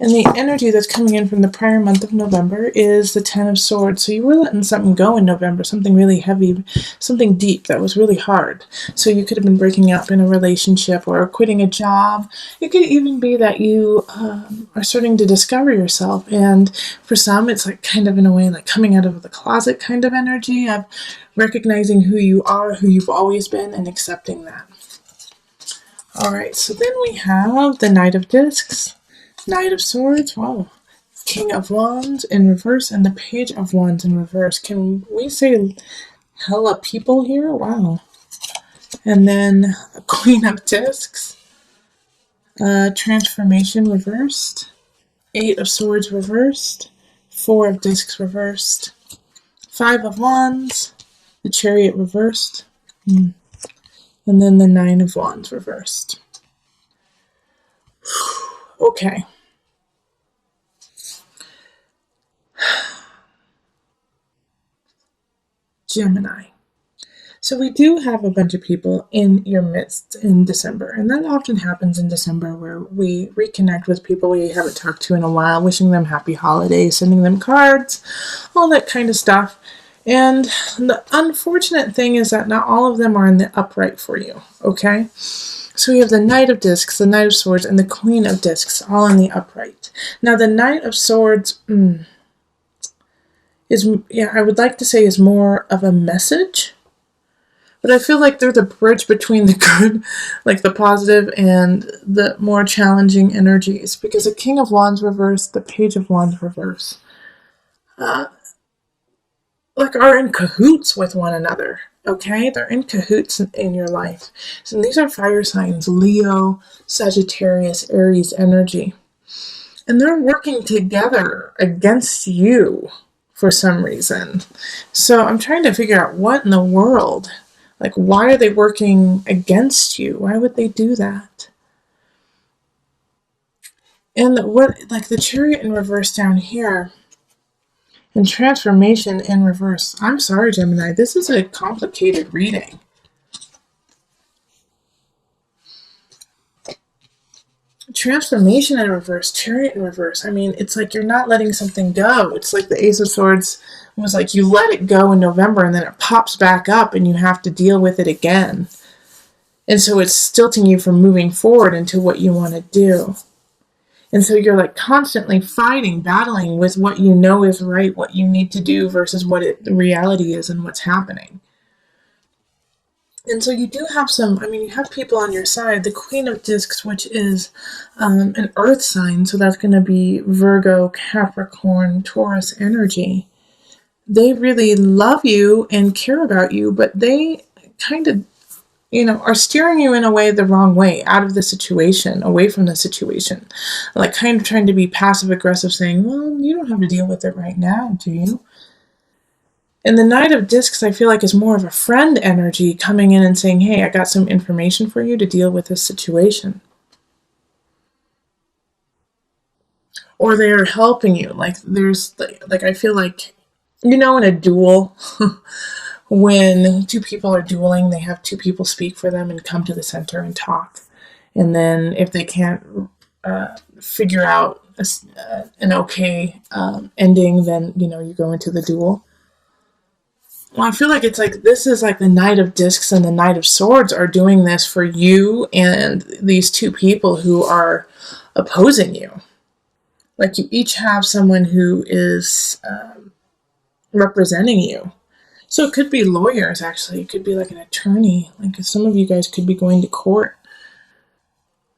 And the energy that's coming in from the prior month of November is the Ten of Swords. So you were letting something go in November, something really heavy, something deep that was really hard. So you could have been breaking up in a relationship or quitting a job. It could even be that you are starting to discover yourself. And for some, it's like kind of in a way like coming out of the closet kind of energy of recognizing who you are, who you've always been, and accepting that. All right, so then we have the Knight of Discs. Knight of Swords, wow. King of Wands in reverse and the Page of Wands in reverse. Can we say hella people here? Wow. And then Queen of Discs, Transformation reversed, Eight of Swords reversed, Four of Discs reversed, Five of Wands, the Chariot reversed, and then the Nine of Wands reversed. Okay. Gemini. So we do have a bunch of people in your midst in December, and that often happens in December where we reconnect with people we haven't talked to in a while, wishing them happy holidays, sending them cards, all that kind of stuff. And the unfortunate thing is that not all of them are in the upright for you, okay? So we have the Knight of Discs, the Knight of Swords, and the Queen of Discs, all in the upright. Now the Knight of Swords I would like to say is more of a message, but I feel like they're the bridge between the good, like the positive, and the more challenging energies, because the King of Wands reverse, the Page of Wands reverse, like are in cahoots with one another. Okay, they're in cahoots in your life. So these are fire signs: Leo, Sagittarius, Aries energy. And they're working together against you for some reason. So I'm trying to figure out what in the world, like why are they working against you? Why would they do that? And what, like the Chariot in reverse down here, and Transformation in reverse. I'm sorry, Gemini, this is a complicated reading. Transformation in reverse, Chariot in reverse. I mean, it's like you're not letting something go. It's like the Ace of Swords was like you let it go in November and then it pops back up and you have to deal with it again. And so it's stilting you from moving forward into what you want to do. And so you're like constantly fighting, battling with what you know is right, what you need to do versus what the reality is and what's happening. And so you do have you have people on your side. The Queen of Discs, which is an earth sign, so that's going to be Virgo, Capricorn, Taurus energy. They really love you and care about you, but they kind of are steering you in a way the wrong way, out of the situation, away from the situation. Like kind of trying to be passive aggressive, saying, well, you don't have to deal with it right now, do you? And the Knight of Discs, I feel like, is more of a friend energy coming in and saying, hey, I got some information for you to deal with this situation. Or they're helping you. Like there's, like I feel like, in a duel, when two people are dueling, they have two people speak for them and come to the center and talk. And then if they can't figure out an okay ending, then, you go into the duel. Well, I feel like it's like this is like the Knight of Discs and the Knight of Swords are doing this for you and these two people who are opposing you. Like you each have someone who is representing you. So it could be lawyers, actually. It could be like an attorney. Like some of you guys could be going to court.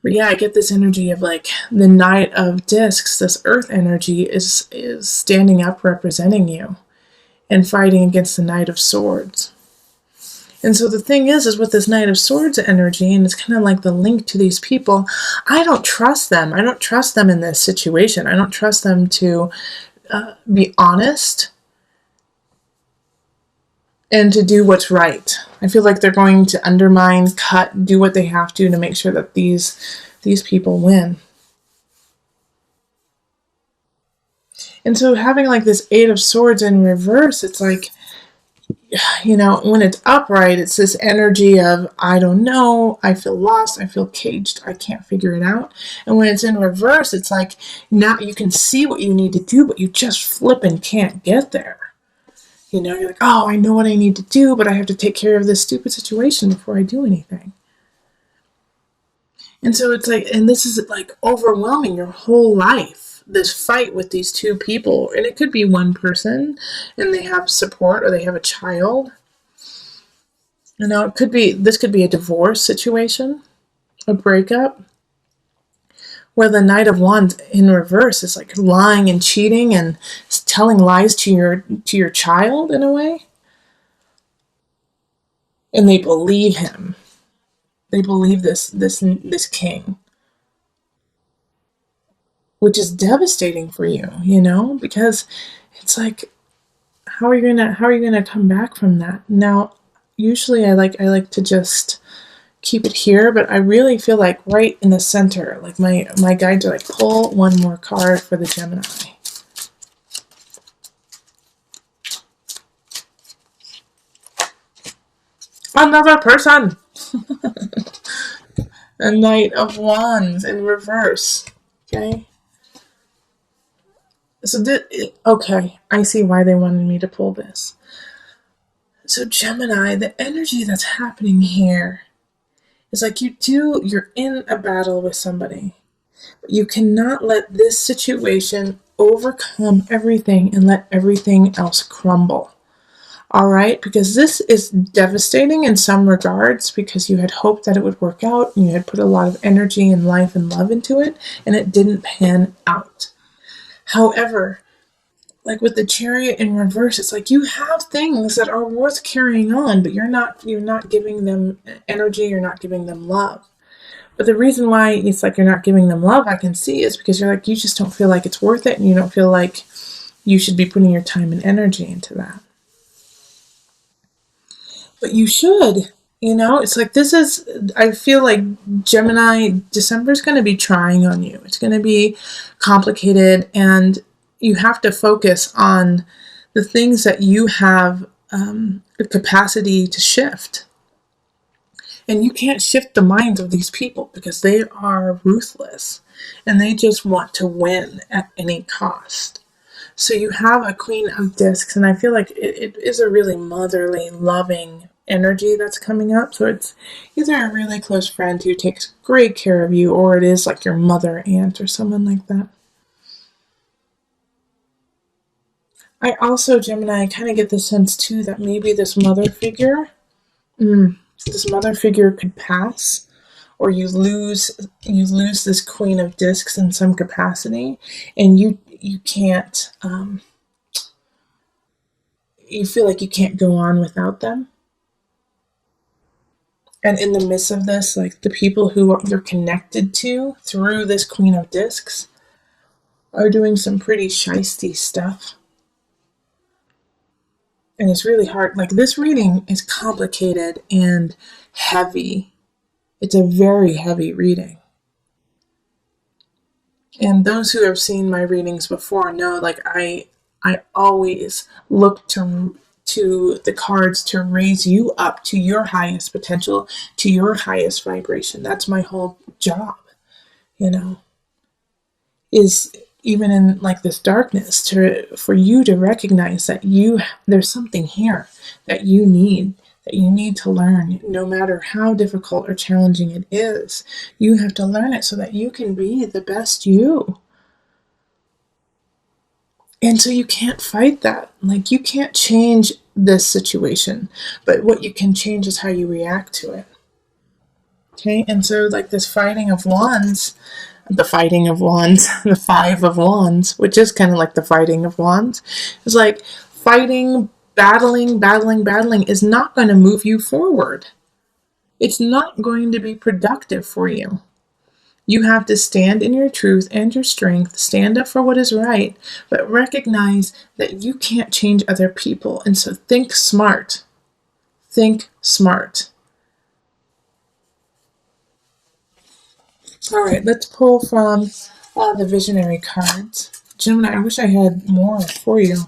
But yeah, I get this energy of like the Knight of Discs, this earth energy is standing up representing you and fighting against the Knight of Swords. And so the thing is with this Knight of Swords energy, and it's kind of like the link to these people, I don't trust them. I don't trust them in this situation. I don't trust them to be honest and to do what's right. I feel like they're going to undermine, cut, do what they have to make sure that these people win. And so having like this Eight of Swords in reverse, it's like when it's upright, it's this energy of, I don't know, I feel lost, I feel caged, I can't figure it out. And when it's in reverse, it's like, now you can see what you need to do, but you just flip and can't get there. You're like, oh, I know what I need to do, but I have to take care of this stupid situation before I do anything. And so it's like, and this is like overwhelming your whole life, this fight with these two people. And it could be one person and they have support or they have a child. This could be a divorce situation, a breakup, where the Knight of Wands in reverse is like lying and cheating and telling lies to your child in a way. And they believe him. They believe this king, which is devastating for you, because it's like, how are you gonna come back from that? Now, usually I like to just keep it here, but I really feel like right in the center, like my guides are like, pull one more card for the Gemini. Another person. A Knight of Wands in reverse. Okay. So okay, I see why they wanted me to pull this. So Gemini, the energy that's happening here is like you're in a battle with somebody. But you cannot let this situation overcome everything and let everything else crumble. All right, because this is devastating in some regards because you had hoped that it would work out and you had put a lot of energy and life and love into it and it didn't pan out. However, like with the Chariot in reverse, it's like you have things that are worth carrying on, but you're not giving them energy, you're not giving them love. But the reason why it's like you're not giving them love, I can see, is because you're like, you just don't feel like it's worth it and you don't feel like you should be putting your time and energy into that. But you should. It's like I feel like Gemini, December is going to be trying on you. It's going to be complicated, and you have to focus on the things that you have the capacity to shift. And you can't shift the minds of these people because they are ruthless and they just want to win at any cost. So you have a Queen of Discs, and I feel like it is a really motherly, loving energy that's coming up. So it's either a really close friend who takes great care of you, or it is like your mother, aunt, or someone like that. I also, Gemini, kind of get the sense too that maybe this mother figure could pass, or you lose this Queen of Discs in some capacity, and you can't you feel like you can't go on without them. And in the midst of this, like the people who you're connected to through this Queen of Discs are doing some pretty shisty stuff. And it's really hard. Like this reading is complicated and heavy. It's a very heavy reading. And those who have seen my readings before know, like I always look to the cards to raise you up to your highest potential, to your highest vibration. That's my whole job, you know, is even in like this darkness for you to recognize that there's something here that you need to learn. No matter how difficult or challenging it is, you have to learn it so that you can be the best you. And so you can't fight that. Like you can't change this situation, but what you can change is how you react to it. Okay, and so like this fighting of wands, the fighting of wands, the Five of Wands, which is kind of like the fighting of wands, is like fighting, battling is not going to move you forward. It's not going to be productive for you. You have to stand in your truth and your strength, stand up for what is right, but recognize that you can't change other people. And so think smart. Think smart. All right, let's pull from the visionary cards. Gemini, I wish I had more for you.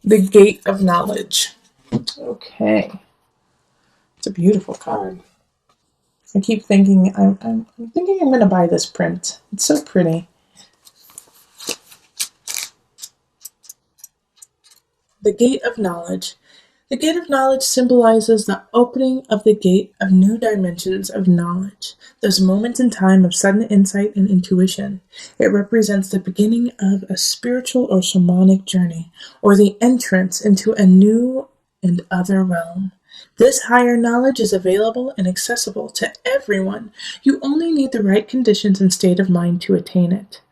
The Gate of Knowledge. Okay. It's a beautiful card. I keep thinking, I'm thinking I'm going to buy this print. It's so pretty. The Gate of Knowledge. The Gate of Knowledge symbolizes the opening of the gate of new dimensions of knowledge, those moments in time of sudden insight and intuition. It represents the beginning of a spiritual or shamanic journey, or the entrance into a new and other realm. This higher knowledge is available and accessible to everyone. You only need the right conditions and state of mind to attain it.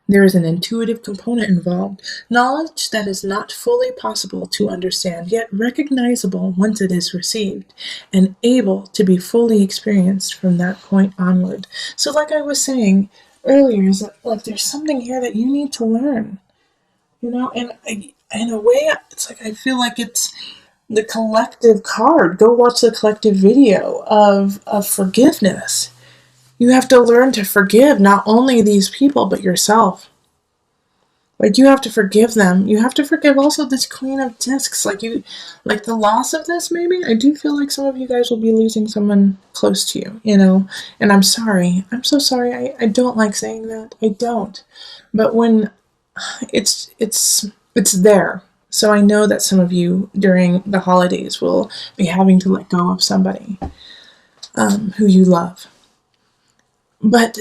There is an intuitive component involved, knowledge that is not fully possible to understand, yet recognizable once it is received, and able to be fully experienced from that point onward. So like I was saying earlier, is that like there's something here that you need to learn, and in a way, it's like I feel like it's the collective card. Go watch the collective video of forgiveness. You have to learn to forgive not only these people, but yourself. Like, you have to forgive them. You have to forgive also this Queen of Discs. Like the loss of this, maybe? I do feel like some of you guys will be losing someone close to you, And I'm sorry. I'm so sorry. I don't like saying that. I don't. But when it's there. So I know that some of you during the holidays will be having to let go of somebody who you love. But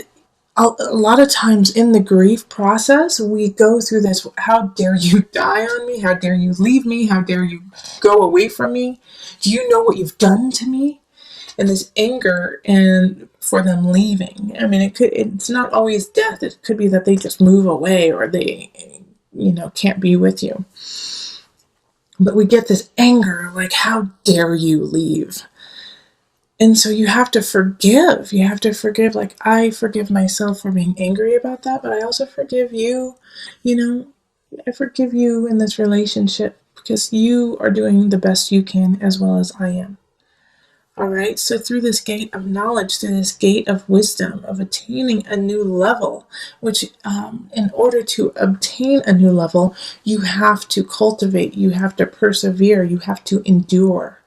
a lot of times in the grief process, we go through this, how dare you die on me? How dare you leave me? How dare you go away from me? Do you know what you've done to me? And this anger and for them leaving. I mean, it's not always death. It could be that they just move away or they, can't be with you. But we get this anger, like, how dare you leave? And so you have to forgive. You have to forgive. Like, I forgive myself for being angry about that, but I also forgive you. I forgive you in this relationship because you are doing the best you can as well as I am. All right. So through this gate of knowledge, through this gate of wisdom, of attaining a new level, which in order to obtain a new level, you have to cultivate, you have to persevere, you have to endure.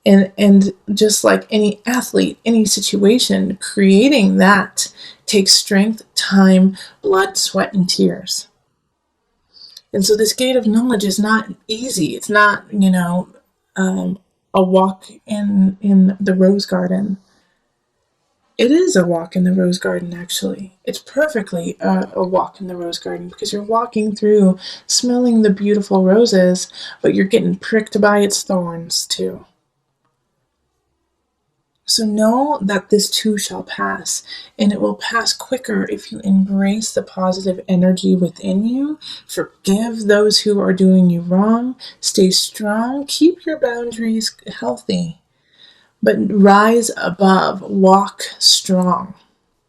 And just like any athlete, any situation, creating that takes strength, time, blood, sweat, and tears. And so this gate of knowledge is not easy. It's not, a walk in the rose garden. It is a walk in the rose garden, actually. It's perfectly a walk in the rose garden because you're walking through, smelling the beautiful roses, but you're getting pricked by its thorns too. So know that this too shall pass, and it will pass quicker if you embrace the positive energy within you, forgive those who are doing you wrong, stay strong, keep your boundaries healthy, but rise above, walk strong.